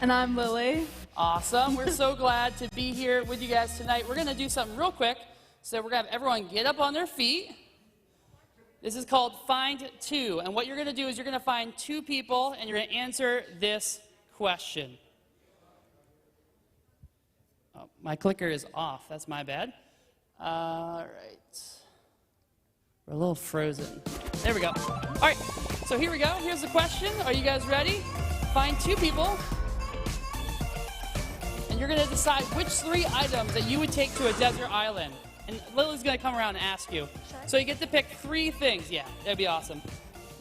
And I'm Lily. Awesome. We're so glad to be here with you guys tonight. We're going to do something real quick. So we're going to have everyone get up on their feet. This is called Find Two. And what you're going to do is you're going to find two people, and you're going to answer this question. Oh, my clicker is off. That's my bad. All right. We're a little frozen. There we go. All right. So here we go. Here's the question. Are you guys ready? Find two people. And you're going to decide which 3 items that you would take to a desert island. And Lily's going to come around and ask you. Sure. So you get to pick 3 things. Yeah, that'd be awesome.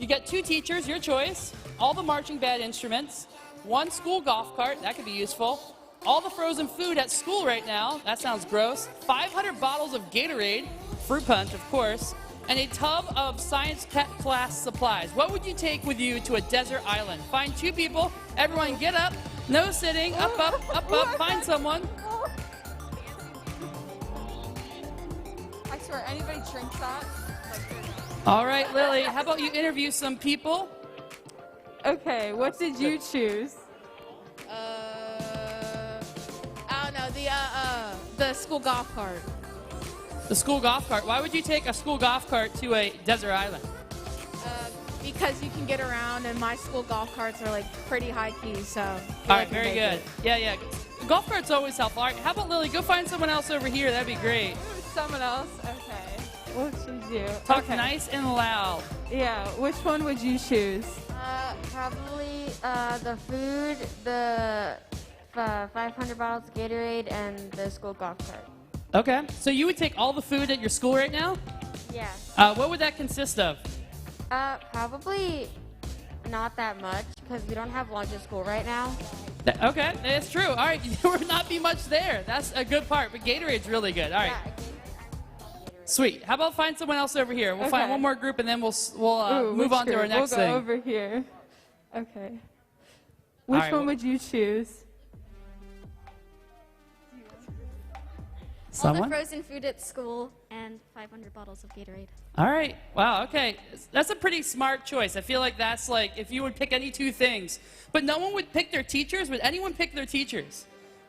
You get 2 teachers, your choice, all the marching band instruments, 1 school golf cart, that could be useful, all the frozen food at school right now, that sounds gross, 500 bottles of Gatorade, fruit punch, of course, and a tub of science class supplies. What would you take with you to a desert island? Find 2 people, everyone get up, no sitting, up, find someone. I swear, anybody drinks that? All right, Lily, how about you interview some people? Okay, what did you choose? I don't know, the school golf cart. The school golf cart. Why would you take a school golf cart to a desert island? Because you can get around, and my school golf carts are like pretty high key, so. All right, very good. Yeah. Golf carts always help. All right, how about Lily? Go find someone else over here. That'd be great. Someone else? Okay. We'll choose you. Talk nice and loud. Yeah, which one would you choose? Probably the food, the 500 bottles of Gatorade, and the school golf cart. Okay, so you would take all the food at your school right now? Yeah. What would that consist of? Probably not that much, because we don't have lunch at school right now. Okay, that's true. All right, there would not be much there. That's a good part, but Gatorade's really good. All right. Yeah, Sweet. How about find someone else over here? We'll find one more group, and then we'll move on to our next thing. We'll go over here. Okay. Which one would you choose? Someone? All the frozen food at school and 500 bottles of Gatorade. All right. Wow, okay. That's a pretty smart choice. I feel like that's like if you would pick any 2 things. But no one would pick their teachers? Would anyone pick their teachers?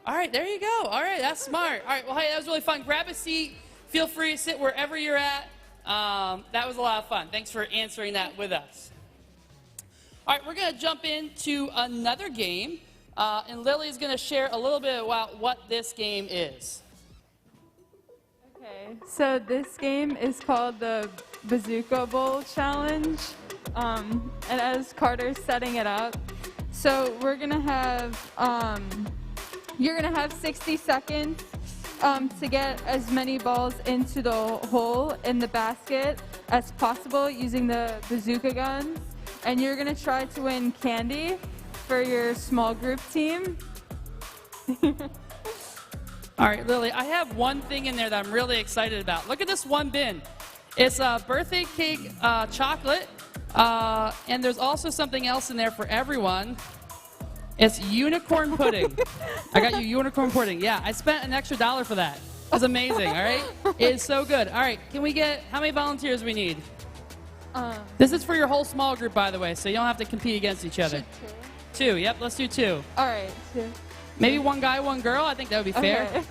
All right, there you go. All right, that's smart. All right, well, hey, that was really fun. Grab a seat. Feel free to sit wherever you're at. That was a lot of fun. Thanks for answering that with us. All right, we're going to jump into another game. And Lily's going to share a little bit about what this game is. Okay, so this game is called the Bazooka Bowl Challenge, and as Carter's setting it up, so we're gonna have, you're gonna have 60 seconds to get as many balls into the hole in the basket as possible using the bazooka guns, and you're gonna try to win candy for your small group team. All right, Lily, I have one thing in there that I'm really excited about. Look at this one bin. It's a birthday cake chocolate, and there's also something else in there for everyone. It's unicorn pudding. I got you unicorn pudding. Yeah, I spent an extra $1 for that. It was amazing, all right? It is so good. All right, can we get, how many volunteers we need? This is for your whole small group, by the way, so you don't have to compete against each other. 2, yep, let's do 2. All right, 2. Maybe 1 guy, 1 girl. I think that would be fair. Okay.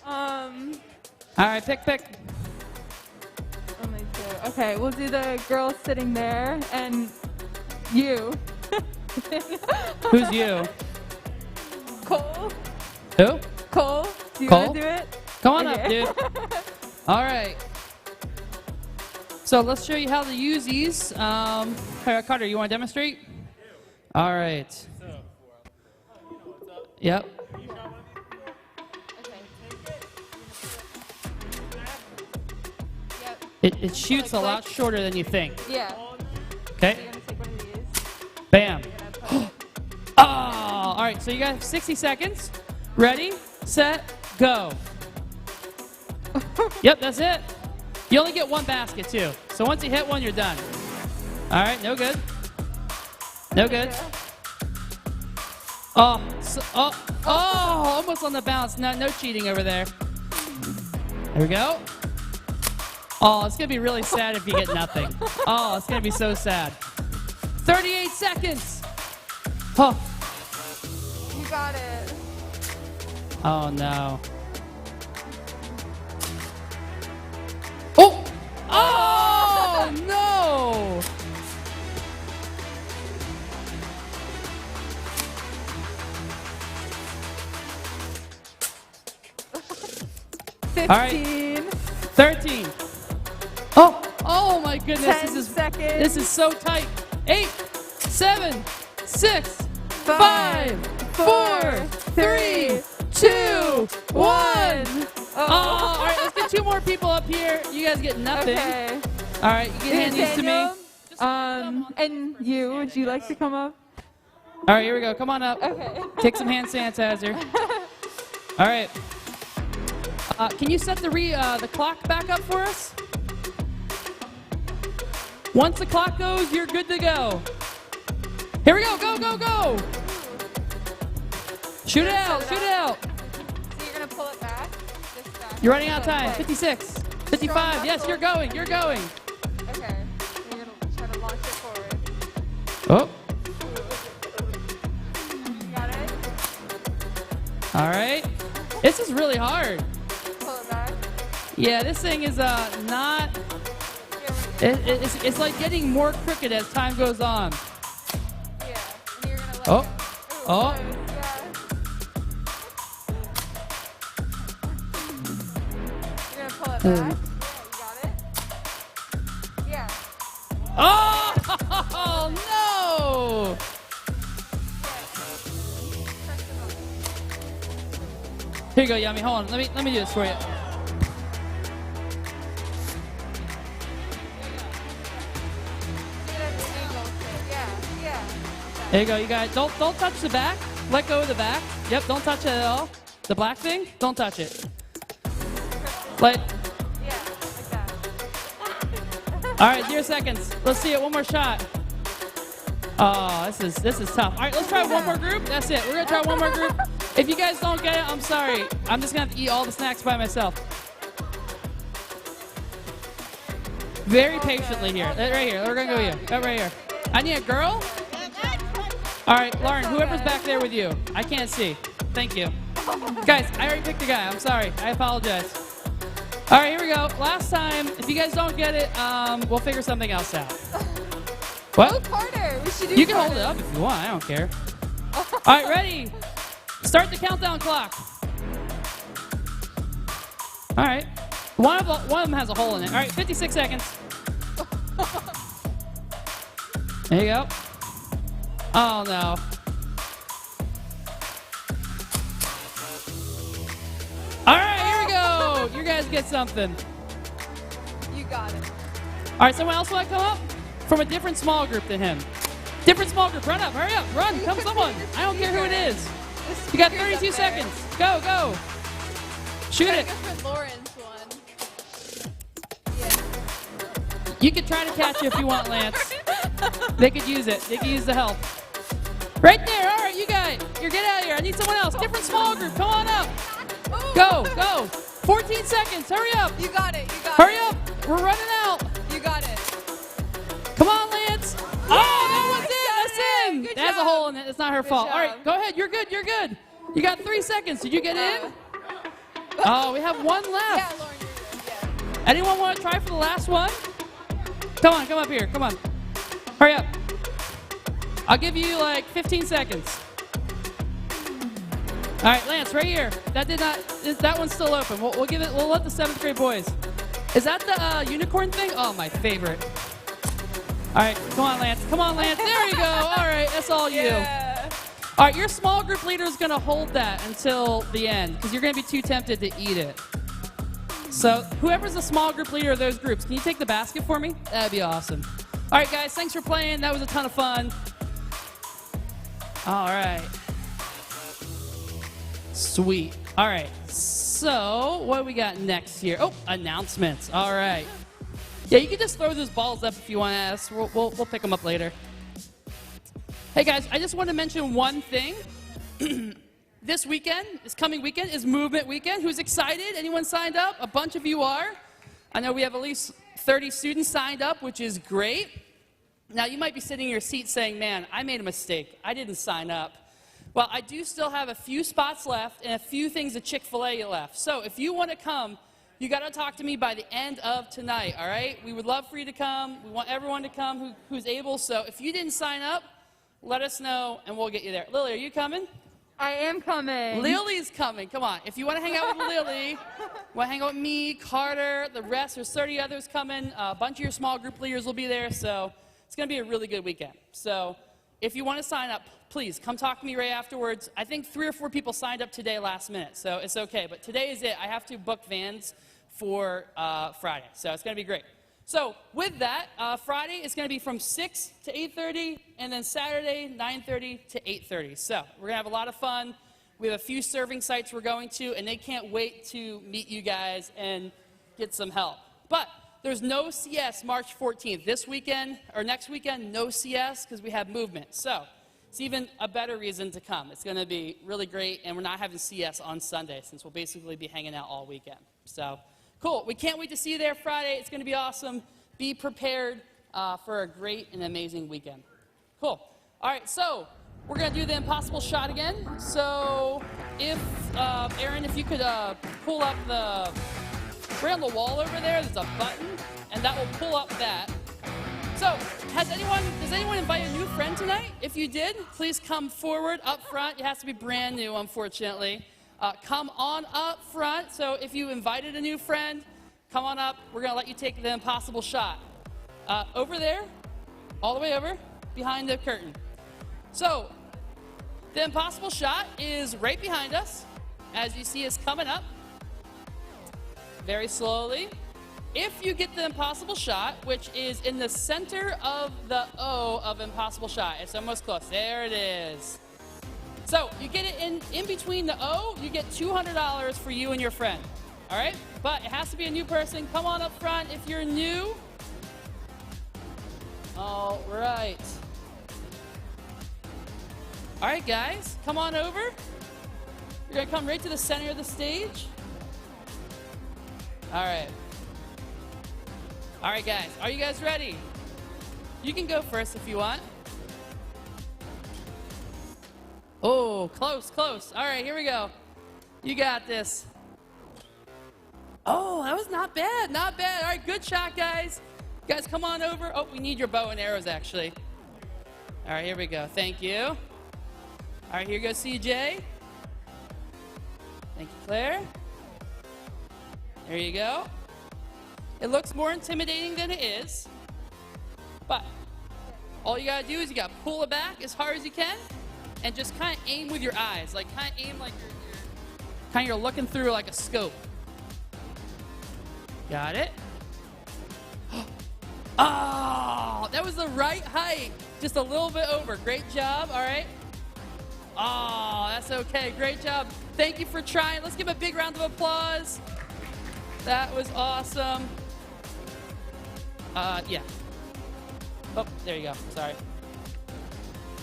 All right, pick. Only 2. Okay, we'll do the girl sitting there and you. Who's you? Cole. Who? Cole. Do you Cole? want to do it? Come on up, dude. All right. So let's show you how to use these. Carter, you want to demonstrate? All right. Yep. It shoots a lot shorter than you think. Yeah. Okay. You're gonna take one of these. Bam. Oh, all right. So you got 60 seconds. Ready, set, go. Yep, that's it. You only get 1 basket too. So once you hit 1, you're done. All right. No good. No good. Oh, almost on the bounce. No cheating over there. There we go. Oh, it's going to be really sad if you get nothing. Oh, it's going to be so sad. 38 seconds. Oh. You got it. Oh no. Oh! Oh no! 15. All right. 13. Oh! Oh my goodness! 10 This seconds. is so tight. 8, 7, 6, 5, 4, 3, 2, 1. Oh, all right, let's get 2 more people up here. You guys get nothing. Okay. All right, you can hand these to me. Daniel, and you, would you like to come up? All right, here we go. Come on up. Okay. Take some hand sanitizer. All right. Can you set the clock back up for us? Once the clock goes, you're good to go. Here we go. Go, go, go. Shoot it out. Shoot it out. So you're gonna pull it back? This back. You're running out of time. 56, 55. Yes, you're going. You're going. Okay. So you're gonna try to launch it forward. Oh. You got it? All right. This is really hard. Pull it back. Yeah, this thing is not. It's like getting more crooked as time goes on. Yeah. And you're gonna let Oh. go. Oh. Good. Yeah. You're gonna pull it back. Yeah, you got it. Yeah. Oh no! Press the button. Here you go, Yummy. Hold on. Let me do this for you. Do it at the angle. Yeah. Yeah. There you go. You guys, don't touch the back. Let go of the back. Yep. Don't touch it at all. The black thing. Don't touch it. Like. Yeah. Like that. All right. 0 seconds. Let's see it. One more shot. Oh, this is tough. All right. Let's try one more group. That's it. We're gonna try one more group. If you guys don't get it, I'm sorry. I'm just gonna have to eat all the snacks by myself. Very patiently here. Right here. We're gonna go here. Right here. I need a girl. All right, Lauren. Whoever's back there with you. I can't see. Thank you. Guys, I already picked a guy. I'm sorry. I apologize. All right, here we go. Last time. If you guys don't get it, we'll figure something else out. What? Oh, Carter. We should do You can Carter. hold it up if you want. I don't care. All right, ready? Start the countdown clock. All right. One of them has a hole in it. All right, 56 seconds. There you go. Oh, no. All right, here we go. You guys get something. You got it. All right, someone else want to come up? From a different small group than him. Different small group. Run up. Hurry up. Run. Come someone. I don't care who it is. You got 32 seconds. Go, go. Shoot it. Go for Lauren's one. Yeah. You can try to catch it if you want, Lance. They could use it. They could use the help. Right there. All right, you got it. You're get out of here. I need someone else. Different small group. Come on up. Go, go. 14 seconds. Hurry up. You got it. You got Hurry it. up. We're running out. You got it. Come on, Lance. Oh, that was it. That's in. Good That has a job. hole in it. It's not her fault. All right, job. go ahead. You're good. You're good. You got 3 seconds. Did you get in? Oh, we have one Yeah, left. Lauren, you're good. Yeah. Anyone want to try for the last one? Come on, come up here. Come on. Hurry up. I'll give you like 15 seconds. All right, Lance, right here. That one's still open. We'll give it. We'll let the 7th grade boys. Is that the unicorn thing? Oh, my favorite. All right, come on, Lance. Come on, Lance. There you go. All right, that's all you. Yeah. All right, your small group leader is going to hold that until the end because you're going to be too tempted to eat it. So whoever's the small group leader of those groups, can you take the basket for me? That'd be awesome. All right, guys, thanks for playing. That was a ton of fun. All right. Sweet. All right, so what do we got next here? Oh, announcements. All right. Yeah, you can just throw those balls up if you want to ask. We'll pick them up later. Hey, guys, I just want to mention one thing. This coming weekend, is Movement Weekend. Who's excited? Anyone signed up? A bunch of you are. I know we have at least 30 students signed up, which is great. Now, you might be sitting in your seat saying, man, I made a mistake. I didn't sign up. Well, I do still have a few spots left and a few things at Chick-fil-A left. So if you want to come, you got to talk to me by the end of tonight, all right? We would love for you to come. We want everyone to come who's able. So if you didn't sign up, let us know, and we'll get you there. Lily, are you coming? I am coming. Lily's coming. Come on. If you want to hang out with Lily, want to hang out with me, Carter, the rest, there's 30 others coming. A bunch of your small group leaders will be there, so it's going to be a really good weekend. So if you want to sign up, please come talk to me right afterwards. I think 3 or 4 people signed up today last minute, so it's okay. But today is it. I have to book vans for Friday, so it's going to be great. So with that, Friday is going to be from 6 to 8:30, and then Saturday, 9:30 to 8:30. So we're going to have a lot of fun. We have a few serving sites we're going to, and they can't wait to meet you guys and get some help. But there's no CS March 14th. This weekend, or next weekend, no CS because we have movement. So it's even a better reason to come. It's going to be really great, and we're not having CS on Sunday since we'll basically be hanging out all weekend. So cool. We can't wait to see you there Friday. It's going to be awesome. Be prepared for a great and amazing weekend. Cool. All right, so we're going to do the impossible shot again. So if, Aaron, if you could pull up the, right on the wall over there, there's a button, and that will pull up that. So does anyone invite a new friend tonight? If you did, please come forward up front. It has to be brand new, unfortunately. Come on up front. So if you invited a new friend, come on up. We're going to let you take the impossible shot. Over there, all the way over, behind the curtain. So the impossible shot is right behind us. As you see, it's coming up very slowly. If you get the impossible shot, which is in the center of the O of impossible shot, it's almost close. There it is. So you get it in between the O, you get $200 for you and your friend. All right? But it has to be a new person. Come on up front if you're new. All right. All right, guys, come on over. You're going to come right to the center of the stage. All right. All right, guys, are you guys ready? You can go first if you want. Oh, close, close. All right, here we go. You got this. Oh, that was not bad, not bad. All right, good shot, guys. Guys, come on over. Oh, we need your bow and arrows, actually. All right, here we go. Thank you. All right, here goes CJ. Thank you, Claire. There you go. It looks more intimidating than it is, but all you gotta do is you gotta pull it back as hard as you can and just kind of aim with your eyes, like kind of aim like you're looking through like a scope. Got it? Oh, that was the right height, just a little bit over. Great job, all right. Oh, that's okay, great job. Thank you for trying. Let's give a big round of applause. That was awesome. Yeah. Oh, there you go. Sorry.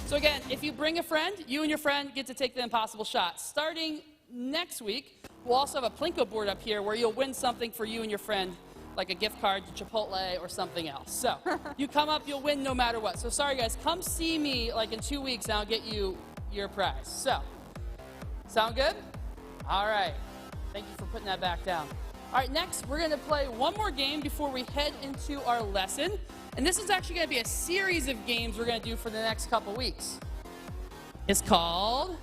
So again, if you bring a friend, you and your friend get to take the impossible shot. Starting next week, we'll also have a Plinko board up here where you'll win something for you and your friend, like a gift card to Chipotle or something else. So you come up, you'll win no matter what. So sorry, guys. Come see me like in 2 weeks, and I'll get you your prize. So, sound good? All right. Thank you for putting that back down. All right, next, we're going to play one more game before we head into our lesson. And this is actually going to be a series of games we're going to do for the next couple weeks. It's called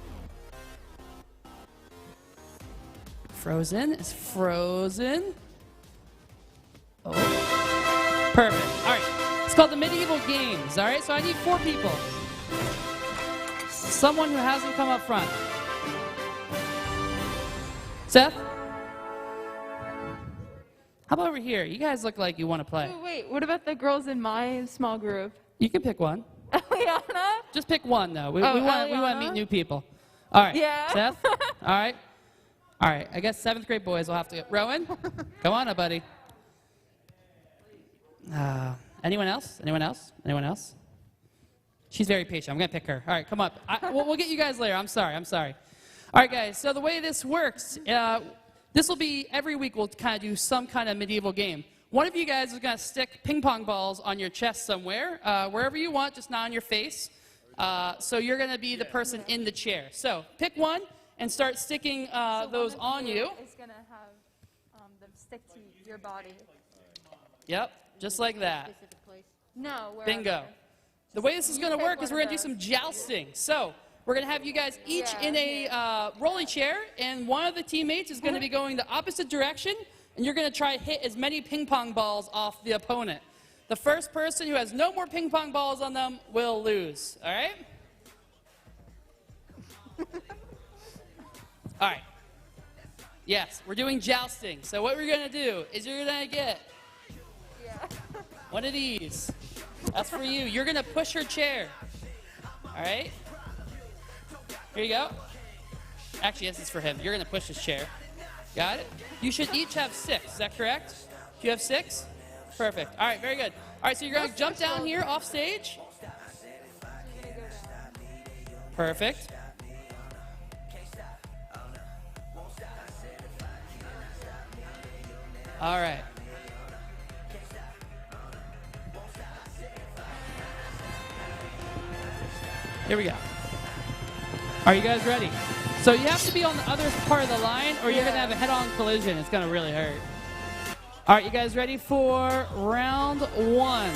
Frozen. It's Frozen. Oh, perfect. All right, it's called the Medieval Games. All right, so I need 4 people. Someone who hasn't come up front. Seth? How about over here? You guys look like you want to play. Oh, wait, what about the girls in my small group? You can pick one. Eliana? Just pick one, though. We want to meet new people. All right. Yeah. Seth? All right. All right. I guess 7th grade boys will have to get. Rowan? Come on up, buddy. Anyone else? Anyone else? Anyone else? She's very patient. I'm going to pick her. All right, come up. We'll get you guys later. I'm sorry. All right, guys. So the way this works, this will be every week we'll kind of do some kind of medieval game. One of you guys is going to stick ping pong balls on your chest somewhere, wherever you want, just not on your face. So you're going to be the person in the chair. So pick one and start sticking those on you. It's going to have them stick to your body. Yep, just like that. Specific place. No, wherever. Bingo. The way this is going to work is we're going to do some jousting. So we're going to have you guys each in a rolly chair, and one of the teammates is going to be going the opposite direction, and you're going to try to hit as many ping pong balls off the opponent. The first person who has no more ping pong balls on them will lose. All right? All right. Yes, we're doing jousting. So what we're going to do is you're going to get one of these. That's for you. You're going to push her chair. All right? Here you go. Actually, this is for him. You're going to push his chair. Got it? You should each have 6. Is that correct? Do you have 6? Perfect. All right, very good. All right, so you're going to jump down here off stage. Perfect. All right. Here we go. Are you guys ready? So you have to be on the other part of the line, or you're going to have a head-on collision. It's going to really hurt. All right, you guys ready for round 1?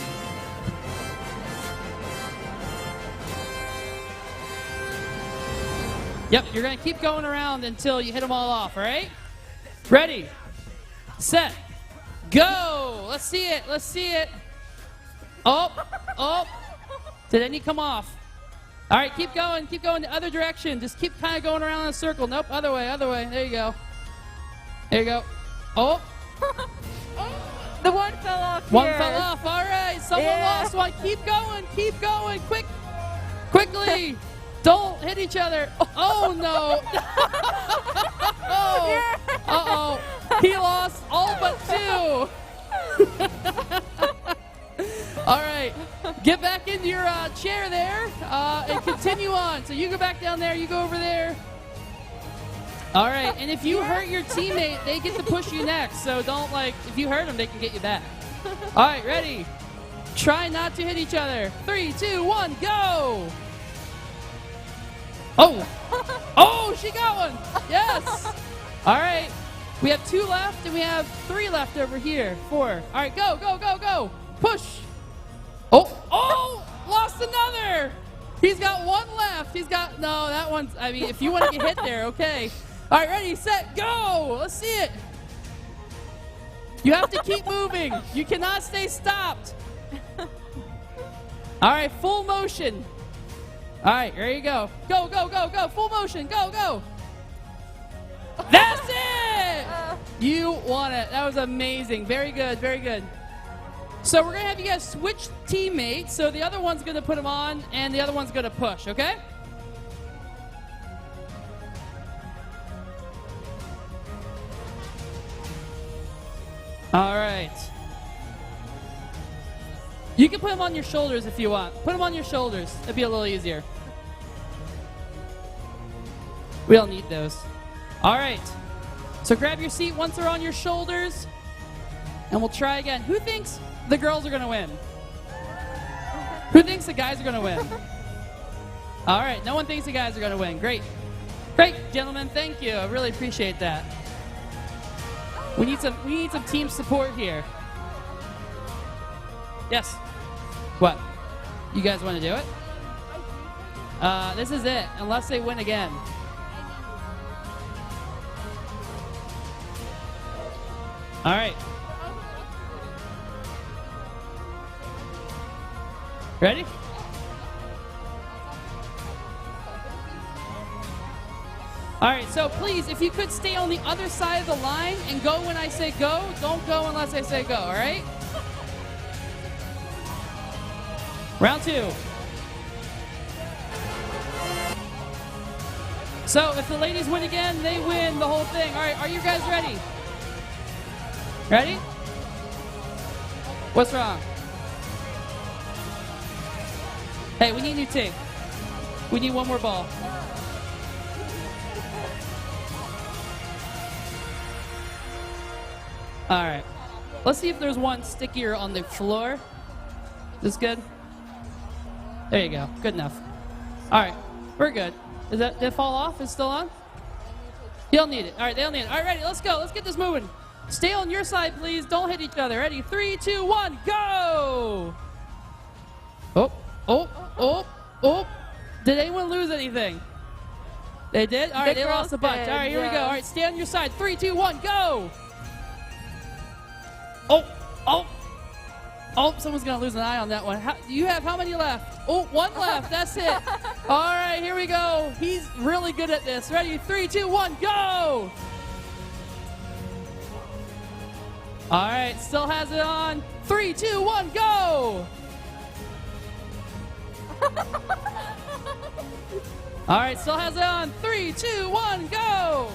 Yep, you're going to keep going around until you hit them all off, all right? Ready, set, go. Let's see it. Let's see it. Oh, oh. Did any come off? All right, keep going the other direction. Just keep kind of going around in a circle. Nope, other way. There you go. There you go. Oh. The one fell off One here. fell off. All right, someone lost one. Keep going. Quickly. Don't hit each other. Oh, no. Oh. Uh-oh. He lost all but 2. All right, get back into your chair there and continue on. So you go back down there, you go over there. All right, and if you hurt your teammate, they get to push you next. So don't, if you hurt them, they can get you back. All right, ready? Try not to hit each other. 3, 2, 1, go! Oh! Oh, she got one! Yes! All right, we have 2 left, and we have 3 left over here. 4. All right, go! Push! Oh, lost another. He's got 1 left. No, that one's, if you want to get hit there, okay. All right, ready, set, go. Let's see it. You have to keep moving. You cannot stay stopped. All right, full motion. All right, there you go. Go. Full motion, go. That's it. You won it. That was amazing. Very good. So we're going to have you guys switch teammates. So the other one's going to put them on, and the other one's going to push, okay? All right. You can put them on your shoulders if you want. Put them on your shoulders. It'd be a little easier. We don't need those. All right. So grab your seat once they're on your shoulders, and we'll try again. Who thinks the girls are going to win? Who thinks the guys are going to win? All right, no one thinks the guys are going to win. Great, gentlemen, thank you. I really appreciate that. We need some team support here. Yes. What? You guys want to do it? This is it, unless they win again. All right. Ready? All right, so please, if you could stay on the other side of the line and go when I say go, don't go unless I say go, all right? Round 2. So if the ladies win again, they win the whole thing. All right, are you guys ready? Ready? What's wrong? Hey, we need new tape. We need one more ball. All right. Let's see if there's one stickier on the floor. Is this good? There you go. Good enough. All right, we're good. Did it fall off? It's still on? You'll need it. All right, they'll need it. All right, ready? Let's go. Let's get this moving. Stay on your side, please. Don't hit each other. Ready? 3, 2, 1, go! Oh, oh, oh, oh. Did anyone lose anything? They did? All right, they lost a bunch. All right, here we go. All right, stay on your side. 3, 2, 1, go! Oh, oh. Oh, someone's going to lose an eye on that one. You have how many left? Oh, one left. That's it. All right, here we go. He's really good at this. Ready? 3, 2, 1, go! All right, still has it on. 3, 2, 1, go! All right, still has it on. 3, 2, 1, go!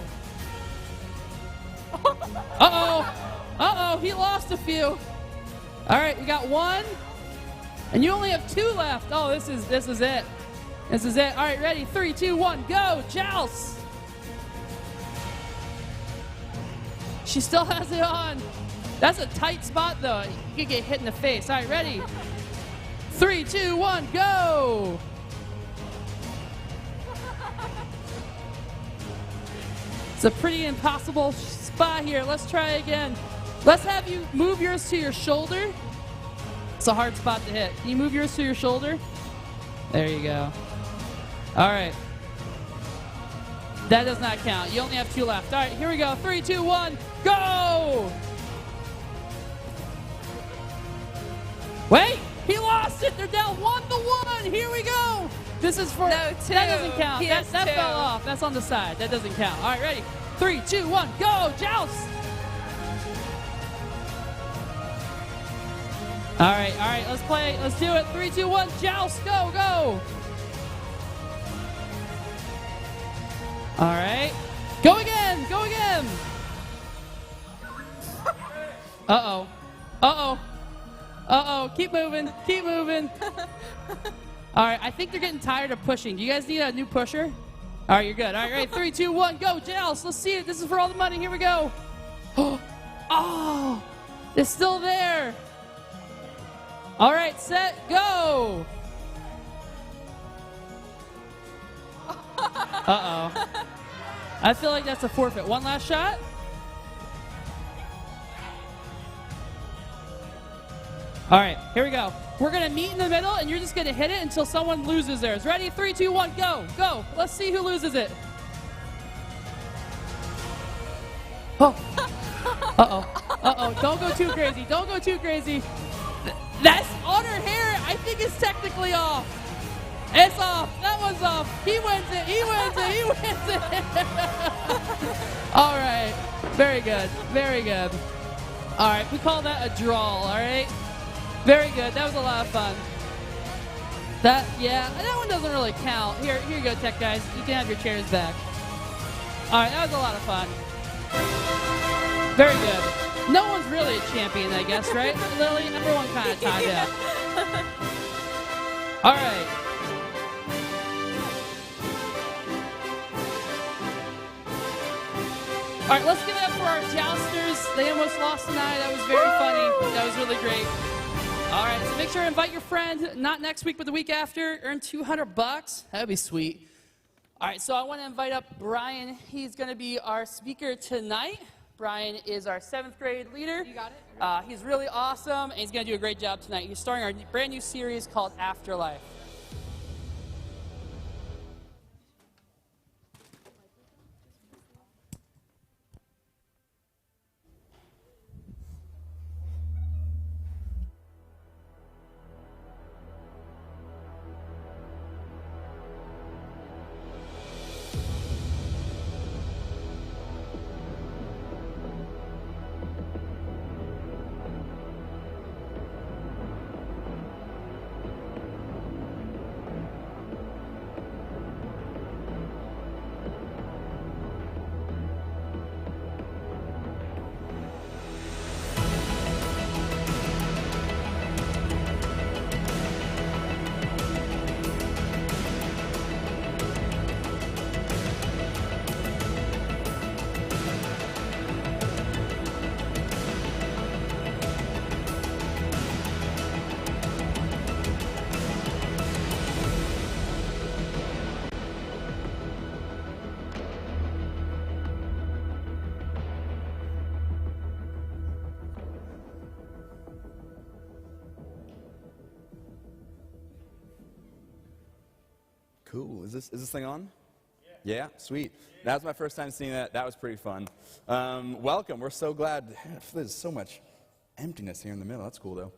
Uh-oh. Uh-oh, he lost a few. All right, we got one, and you only have 2 left. Oh, this is it. This is it. All right, ready? 3, 2, 1, go! Joust! She still has it on. That's a tight spot, though. You could get hit in the face. All right, ready? 3, 2, 1, go! It's a pretty impossible spot here. Let's try again. Let's have you move yours to your shoulder. It's a hard spot to hit. Can you move yours to your shoulder? There you go. All right. That does not count. You only have 2 left. All right, here we go. 3, 2, 1, go! Wait, he lost it. They're down 1-1. Here we go. This is for... No, 2. That doesn't count. He That has 2. fell off. That's on the side. That doesn't count. All right, ready? 3, 2, 1, go! Joust! All right, let's play. Let's do it. 3, 2, 1, joust, go, go. All right. Go again, go again. Uh-oh. Uh-oh. Uh-oh, keep moving, keep moving. All right, I think they're getting tired of pushing. Do you guys need a new pusher? All right, you're good. All right, ready? 3, 2, 1, go, joust. Let's see it. This is for all the money. Here we go. Oh, it's still there. All right, set, go! Uh-oh. I feel like that's a forfeit. One last shot? All right, here we go. We're going to meet in the middle, and you're just going to hit it until someone loses theirs. Ready? 3, 2, 1, go. Go. Let's see who loses it. Oh. Uh-oh. Uh-oh. Don't go too crazy. Don't go too crazy. That's on her hair. I think it's technically off. It's off. That one's off. He wins it. He wins it. He wins it. All right. Very good. Very good. All right. We call that a draw. All right. Very good. That was a lot of fun. That one doesn't really count. Here you go, tech guys. You can have your chairs back. All right. That was a lot of fun. Very good. No one's really a champion, I guess, right? Lily, everyone kind of tied up. All right. All right, let's give it up for our jousters. They almost lost tonight. That was very funny. That was really great. All right, so make sure to invite your friend. Not next week, but the week after. Earn $200. That'd be sweet. All right, so I want to invite up Brian. He's going to be our speaker tonight. Brian is our 7th grade leader. You got it? He's really awesome, and he's going to do a great job tonight. He's starting our brand new series called Afterlife. Cool. Is this thing on? Yeah, sweet. That was my first time seeing that. That was pretty fun. Welcome. We're so glad. There's so much emptiness here in the middle. That's cool, though.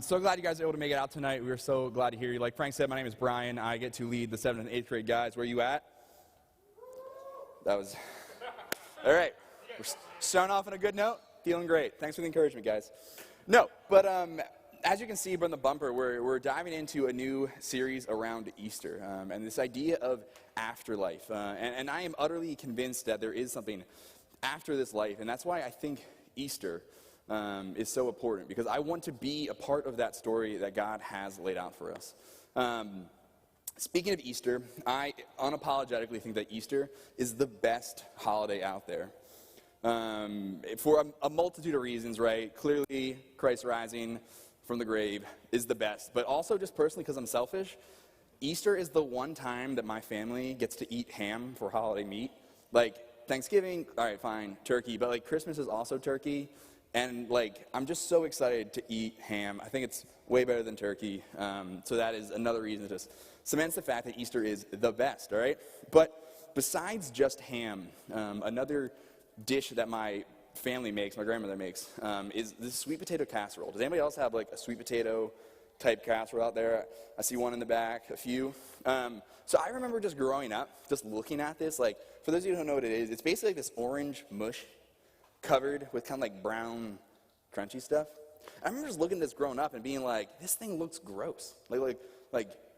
So glad you guys are able to make it out tonight. We're so glad to hear you. Like Frank said, my name is Brian. I get to lead the 7th and 8th grade guys. Where are you at? That was... All right. We're starting off on a good note. Feeling great. Thanks for the encouragement, guys. No, but as you can see from the bumper, we're diving into a new series around Easter and this idea of afterlife. And I am utterly convinced that there is something after this life, and that's why I think Easter is so important, because I want to be a part of that story that God has laid out for us. Speaking of Easter, I unapologetically think that Easter is the best holiday out there. For a multitude of reasons, right? Clearly, Christ rising from the grave is the best. But also, just personally, because I'm selfish, Easter is the one time that my family gets to eat ham for holiday meat. Like, Thanksgiving, all right, fine, turkey. But, like, Christmas is also turkey. And, like, I'm just so excited to eat ham. I think it's way better than turkey. So that is another reason to just cements the fact that Easter is the best, all right? But besides just ham, another dish that my family makes, my grandmother makes, is this sweet potato casserole. Does anybody else have like a sweet potato type casserole out there? I see one in the back, a few. So I remember just growing up, just looking at this, like, for those of you who don't know what it is, it's basically like this orange mush covered with kind of like brown, crunchy stuff. I remember just looking at this growing up and being like, this thing looks gross. Like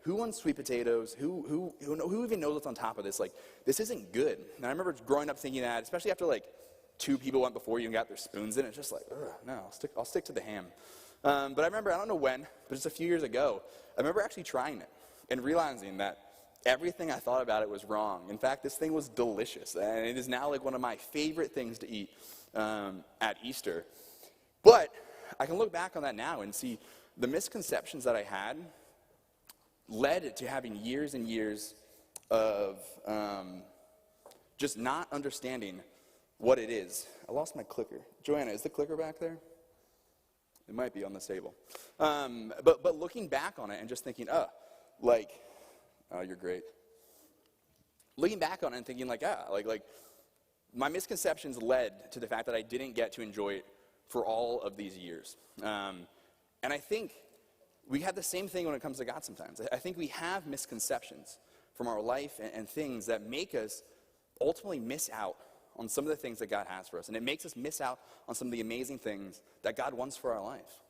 who wants sweet potatoes? Who even knows what's on top of this? Like, this isn't good. And I remember growing up thinking that, especially after like 2 people went before you and got their spoons in. It's just like, ugh, no, I'll stick to the ham. But I remember, I don't know when, but just a few years ago, I remember actually trying it and realizing that everything I thought about it was wrong. In fact, this thing was delicious, and it is now like one of my favorite things to eat at Easter. But I can look back on that now and see the misconceptions that I had led to having years and years of just not understanding what it is. I lost my clicker. Joanna, is the clicker back there? It might be on this table. But looking back on it and just thinking, oh, you're great. Looking back on it and thinking like my misconceptions led to the fact that I didn't get to enjoy it for all of these years. And I think we have the same thing when it comes to God sometimes. I think we have misconceptions from our life and things that make us ultimately miss out on some of the things that God has for us. And it makes us miss out on some of the amazing things that God wants for our life.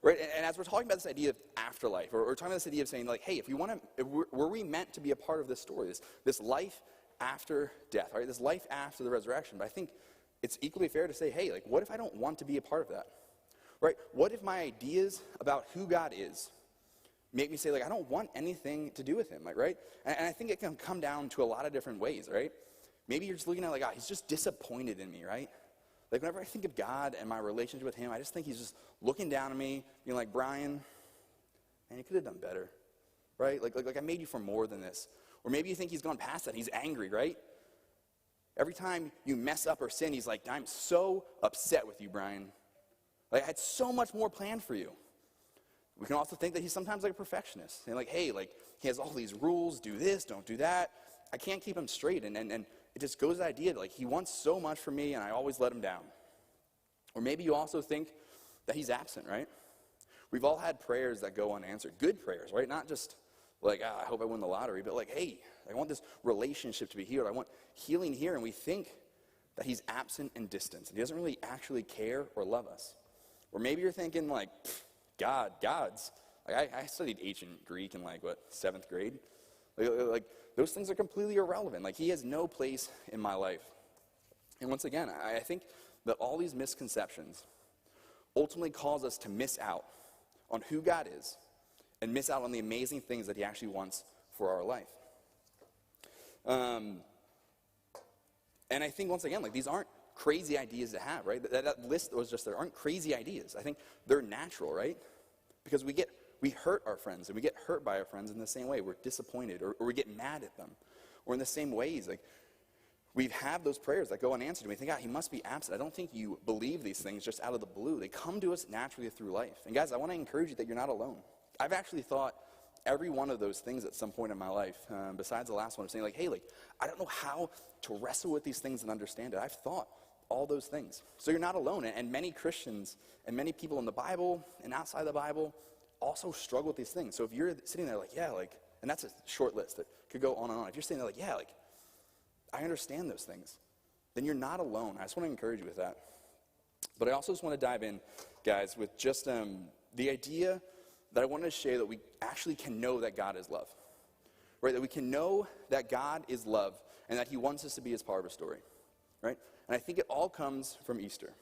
Right? And as we're talking about this idea of afterlife, or talking about this idea of saying, like, hey, were we meant to be a part of this story, this life after death, right? This life after the resurrection. But I think it's equally fair to say, hey, like, what if I don't want to be a part of that? Right? What if my ideas about who God is make me say, like, I don't want anything to do with him, like, right? And I think it can come down to a lot of different ways, right? Maybe you're just looking at, like, he's just disappointed in me, right? Like, whenever I think of God and my relationship with him, I just think he's just looking down at me, being like, Brian, man, you could have done better, right? Like I made you for more than this. Or maybe you think he's gone past that. He's angry, right? Every time you mess up or sin, he's like, I'm so upset with you, Brian. Like, I had so much more planned for you. We can also think that he's sometimes like a perfectionist. And like, hey, like, he has all these rules, do this, don't do that. I can't keep him straight. And it just goes to the idea that, like, he wants so much from me, and I always let him down. Or maybe you also think that he's absent, right? We've all had prayers that go unanswered. Good prayers, right? Not just like, I hope I win the lottery, but like, hey, I want this relationship to be healed. I want healing here. And we think that he's absent and distant. And he doesn't really actually care or love us. Or maybe you're thinking, like, gods. Like, I studied ancient Greek in, like, 7th grade? Like, those things are completely irrelevant. Like, he has no place in my life. And once again, I think that all these misconceptions ultimately cause us to miss out on who God is and miss out on the amazing things that he actually wants for our life. And I think, once again, like, these aren't crazy ideas to have, right? That list that was just there aren't crazy ideas. I think they're natural, right? Because we hurt our friends, and we get hurt by our friends in the same way. We're disappointed, or we get mad at them. Or in the same ways, like, we have those prayers that go unanswered, and we think, he must be absent. I don't think you believe these things just out of the blue. They come to us naturally through life. And guys, I want to encourage you that you're not alone. I've actually thought every one of those things at some point in my life, besides the last one, I'm saying like, hey, like, I don't know how to wrestle with these things and understand it. I've thought all those things. So you're not alone. And many Christians and many people in the Bible and outside the Bible also struggle with these things. So if you're sitting there like, yeah, like, and that's a short list that could go on and on. If you're sitting there like, yeah, like, I understand those things, then you're not alone. I just want to encourage you with that. But I also just want to dive in, guys, with just the idea that I wanted to share that we actually can know that God is love. Right? That we can know that God is love and that he wants us to be his part of a story. Right? And I think it all comes from Easter.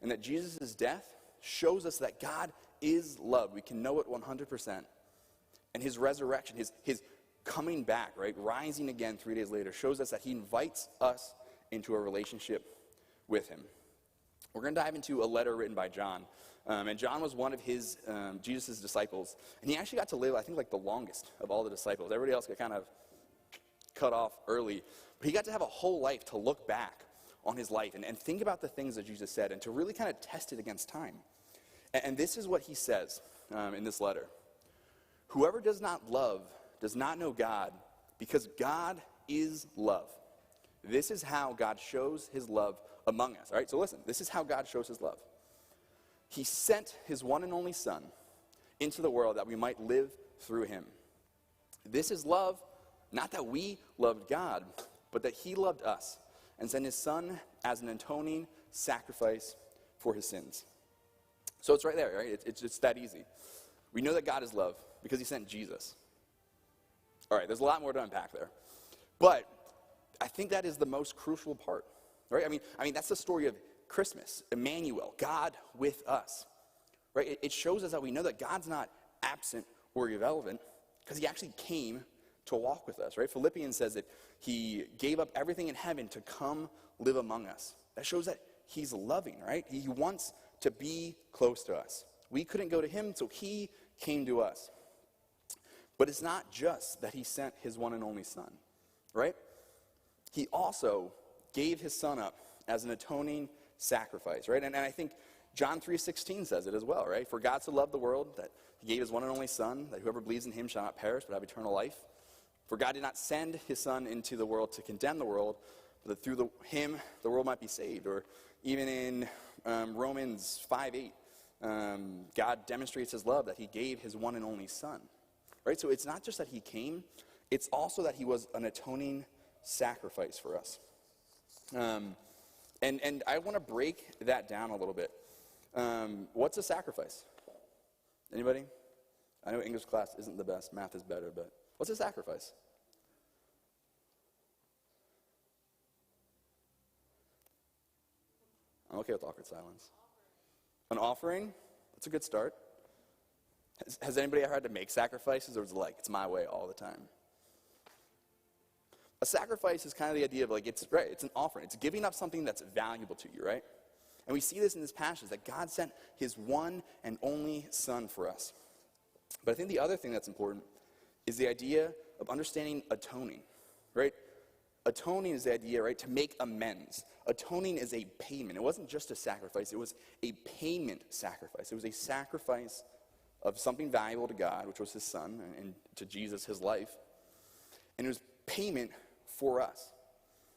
And that Jesus' death shows us that God is love. We can know it 100%. And his resurrection, his coming back, right, rising again 3 days later, shows us that he invites us into a relationship with him. We're going to dive into a letter written by John. And John was one of Jesus' disciples. And he actually got to live, I think, like the longest of all the disciples. Everybody else got kind of cut off early. But he got to have a whole life to look back on his life and think about the things that Jesus said and to really kind of test it against time. And this is what he says in this letter. Whoever does not love does not know God, because God is love. This is how God shows his love among us. All right, so listen, this is how God shows his love. He sent his one and only Son into the world that we might live through him. This is love, not that we loved God, but that he loved us and sent his Son as an atoning sacrifice for his sins. So it's right there, right? It's just that easy. We know that God is love because he sent Jesus. All right, there's a lot more to unpack there. But I think that is the most crucial part, right? I mean that's the story of Christmas, Emmanuel, God with us, right? It shows us that we know that God's not absent or irrelevant because he actually came to walk with us, right? Philippians says that he gave up everything in heaven to come live among us. That shows that he's loving, right? He wants to be close to us. We couldn't go to him, so he came to us. But it's not just that he sent his one and only Son, right? He also gave his Son up as an atoning sacrifice, right? And I think John 3:16 says it as well, right? For God so loved the world that he gave his one and only Son, that whoever believes in him shall not perish but have eternal life. For God did not send his Son into the world to condemn the world, but that through him the world might be saved. Or even in Romans 5:8, God demonstrates his love that he gave his one and only Son. Right? So it's not just that he came, it's also that he was an atoning sacrifice for us. And I want to break that down a little bit. What's a sacrifice? Anybody? I know English class isn't the best, math is better, but what's a sacrifice? I'm okay with awkward silence. An offering? That's a good start. Has anybody ever had to make sacrifices, or is it like, it's my way all the time? A sacrifice is kind of the idea of like, it's an offering. It's giving up something that's valuable to you, right? And we see this in this passage, that God sent his one and only Son for us. But I think the other thing that's important is the idea of understanding atoning, right? Atoning is the idea, right, to make amends. Atoning is a payment. It wasn't just a sacrifice, it was a payment sacrifice. It was a sacrifice of something valuable to God, which was his Son, and to Jesus, his life. And it was payment for us.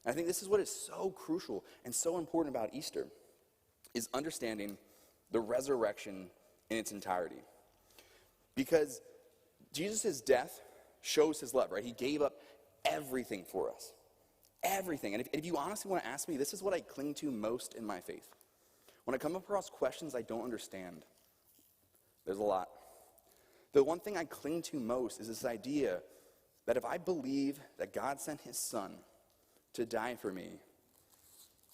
And I think this is what is so crucial and so important about Easter, is understanding the resurrection in its entirety. Because Jesus' death shows his love, right? He gave up everything for us. Everything. And if you honestly want to ask me, this is what I cling to most in my faith. When I come across questions I don't understand, there's a lot. The one thing I cling to most is this idea that if I believe that God sent his Son to die for me,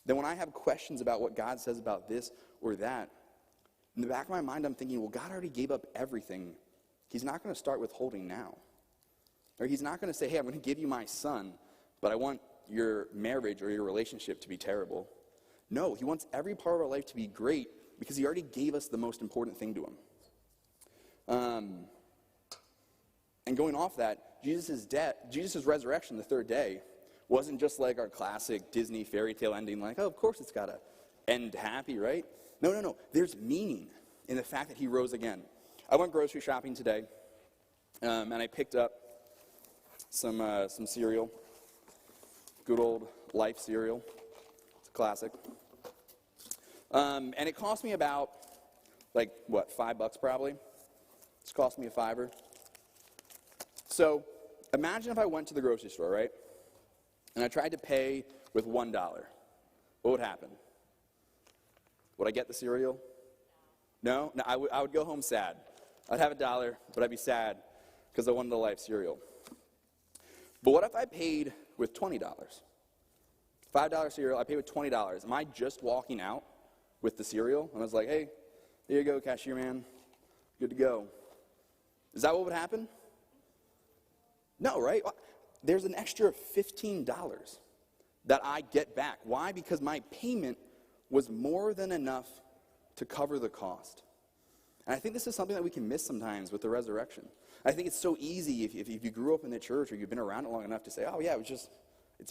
then when I have questions about what God says about this or that, in the back of my mind I'm thinking, well, God already gave up everything. He's not going to start withholding now. Or he's not going to say, hey, I'm going to give you my Son, but I want your marriage or your relationship to be terrible. No, he wants every part of our life to be great because he already gave us the most important thing to him. And going off that, Jesus' resurrection the third day wasn't just like our classic Disney fairy tale ending, like, oh, of course it's got to end happy, right? No. There's meaning in the fact that he rose again. I went grocery shopping today, and I picked up some cereal, good old Life cereal. It's a classic. And it cost me about, like, what, $5 probably? It's cost me $5. So imagine if I went to the grocery store, right? And I tried to pay with $1. What would happen? Would I get the cereal? No? No, I would go home sad. I'd have $1, but I'd be sad because I wanted the Life cereal. But what if I paid with $20? $5 cereal, I paid with $20. Am I just walking out with the cereal? And I was like, hey, here you go, cashier man. Good to go. Is that what would happen? No, right? There's an extra $15 that I get back. Why? Because my payment was more than enough to cover the cost. And I think this is something that we can miss sometimes with the resurrection. I think it's so easy if you grew up in the church or you've been around it long enough to say, oh yeah, it's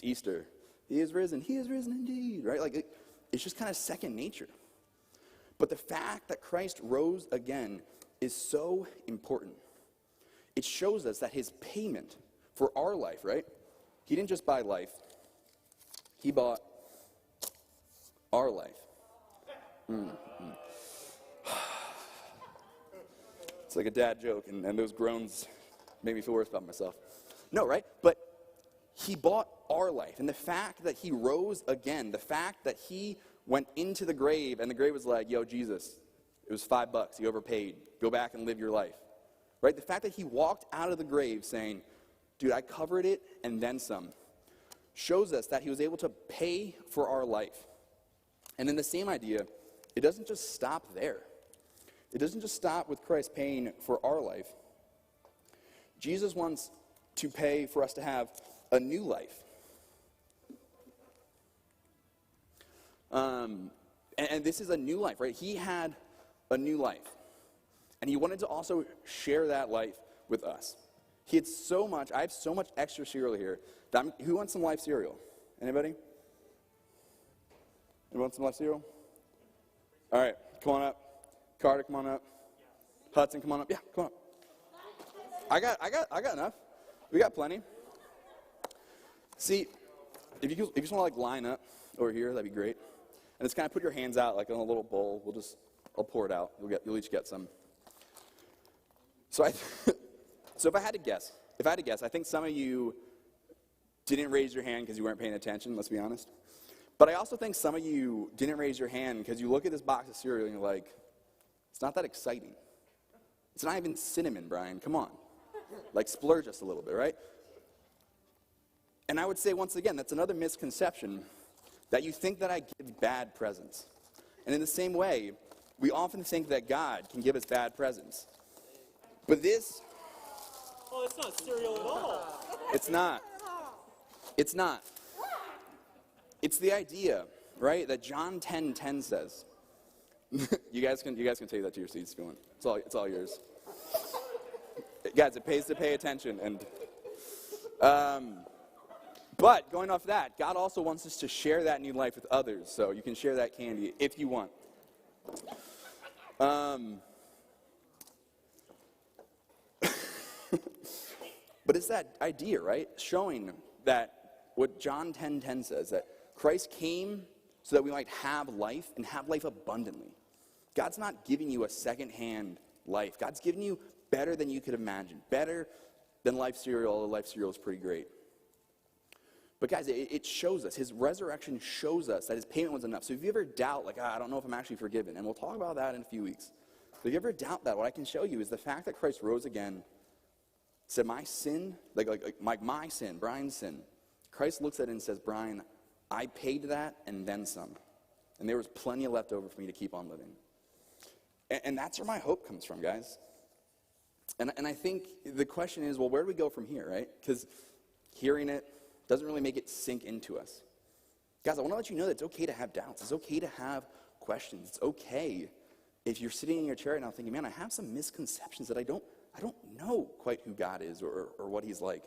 Easter. He is risen indeed, right? Like it's just kind of second nature. But the fact that Christ rose again is so important. It shows us that his payment for our life, right? He didn't just buy life. He bought our life. It's like a dad joke, and those groans made me feel worse about myself. No, right? But he bought our life. And the fact that he rose again, the fact that he went into the grave, and the grave was like, yo, Jesus, it was $5. You overpaid. Go back and live your life. Right? The fact that he walked out of the grave saying, dude, I covered it and then some, shows us that he was able to pay for our life. And in the same idea, it doesn't just stop there. It doesn't just stop with Christ paying for our life. Jesus wants to pay for us to have a new life. And this is a new life, right? He had a new life. And he wanted to also share that life with us. He had so much, I have so much extra cereal here. Who wants some Life cereal? Anybody? Anyone want some Life cereal? All right, come on up. Carter, come on up. Hudson, come on up. Yeah, come on up. I got enough. We got plenty. See, if you just want to like line up over here, that'd be great. And just kind of put your hands out like in a little bowl. I'll pour it out. You'll each get some. So if I had to guess, I think some of you didn't raise your hand because you weren't paying attention, let's be honest. But I also think some of you didn't raise your hand because you look at this box of cereal and you're like, it's not that exciting. It's not even cinnamon, Brian. Come on. Like, splurge us a little bit, right? And I would say, once again, that's another misconception, that you think that I give bad presents. And in the same way, we often think that God can give us bad presents. But this... Oh, it's not cereal at all. It's not. It's not. It's the idea, right, that John 10:10 says. You guys can take that to your seats if you want. It's all yours. Guys, it pays to pay attention. And but going off that, God also wants us to share that new life with others. So you can share that candy if you want. But it's that idea, right? Showing that what John 10:10 says, that Christ came so that we might have life and have life abundantly. God's not giving you a second-hand life. God's giving you better than you could imagine, better than Life cereal, although Life cereal is pretty great. But guys, it shows us, his resurrection shows us that his payment was enough. So if you ever doubt, like, I don't know if I'm actually forgiven, and we'll talk about that in a few weeks. But if you ever doubt that, what I can show you is the fact that Christ rose again, said my sin, like my sin, Brian's sin, Christ looks at it and says, Brian, I paid that and then some. And there was plenty left over for me to keep on living. And that's where my hope comes from, guys. And I think the question is, well, where do we go from here, right? Because hearing it doesn't really make it sink into us. Guys, I want to let you know that it's okay to have doubts. It's okay to have questions. It's okay if you're sitting in your chair right now thinking, man, I have some misconceptions that I don't know quite who God is or what he's like.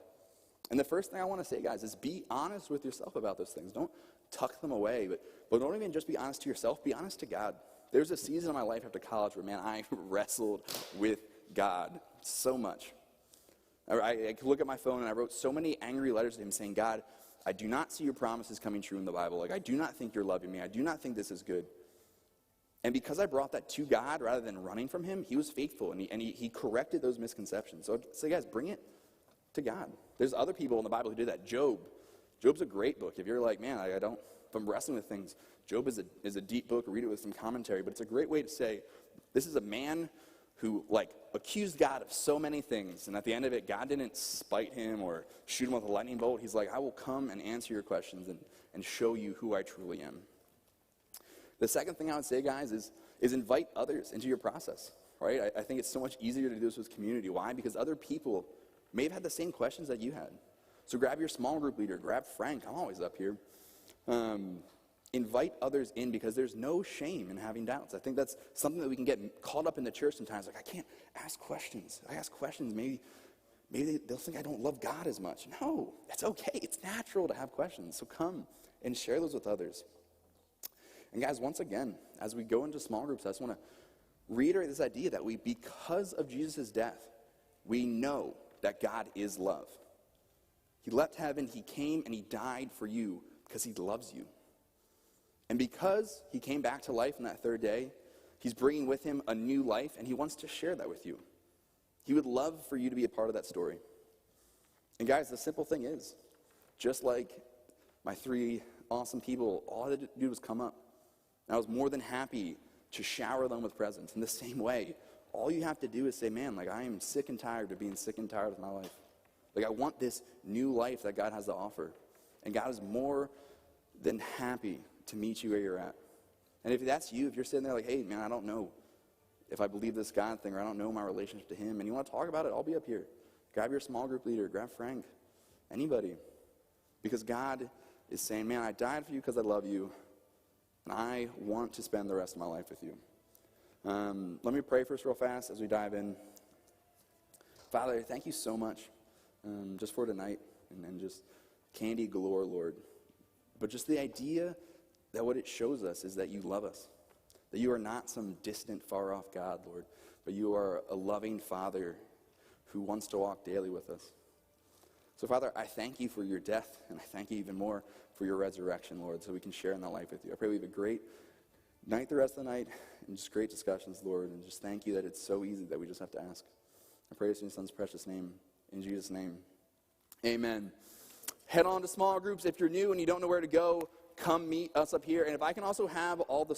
And the first thing I want to say, guys, is be honest with yourself about those things. Don't tuck them away, but don't even just be honest to yourself. Be honest to God. There's a season of my life after college where, man, I wrestled with God so much. I could look at my phone and I wrote so many angry letters to him saying, God, I do not see your promises coming true in the Bible. Like, I do not think you're loving me. I do not think this is good. And because I brought that to God rather than running from him, he was faithful, and he corrected those misconceptions. So guys, bring it to God. There's other people in the Bible who did that. Job's a great book. If you're like, man, if I'm wrestling with things, Job is a deep book. Read it with some commentary. But it's a great way to say, this is a man who, accused God of so many things. And at the end of it, God didn't spite him or shoot him with a lightning bolt. He's like, I will come and answer your questions and show you who I truly am. The second thing I would say, guys, is invite others into your process, right? I think it's so much easier to do this with community. Why? Because other people may have had the same questions that you had. So grab your small group leader, grab Frank. I'm always up here. Invite others in, because there's no shame in having doubts. I think that's something that we can get caught up in the church sometimes. Like, I can't ask questions. I ask questions, maybe they'll think I don't love God as much. No, that's okay. It's natural to have questions. So come and share those with others. And guys, once again, as we go into small groups, I just want to reiterate this idea that because of Jesus' death, we know that God is love. He left heaven, he came, and he died for you because he loves you. And because he came back to life on that third day, he's bringing with him a new life, and he wants to share that with you. He would love for you to be a part of that story. And guys, the simple thing is, just like my 3 awesome people, all I had to do was come up. And I was more than happy to shower them with presents. In the same way, all you have to do is say, man, I am sick and tired of being sick and tired of my life. I want this new life that God has to offer. And God is more than happy to meet you where you're at. And if that's you, if you're sitting there like, hey, man, I don't know if I believe this God thing, or I don't know my relationship to him, and you want to talk about it, I'll be up here. Grab your small group leader, grab Frank, anybody. Because God is saying, man, I died for you because I love you, and I want to spend the rest of my life with you. Let me pray first real fast as we dive in. Father, thank you so much just for tonight, and just candy galore, Lord. But just the idea that what it shows us is that you love us, that you are not some distant, far-off God, Lord, but you are a loving Father who wants to walk daily with us. So, Father, I thank you for your death, and I thank you even more for your resurrection, Lord, so we can share in that life with you. I pray we have a great night the rest of the night, and just great discussions, Lord, and just thank you that it's so easy that we just have to ask. I pray this in your Son's precious name, in Jesus' name. Amen. Head on to small groups. If you're new and you don't know where to go, come meet us up here. And if I can also have all the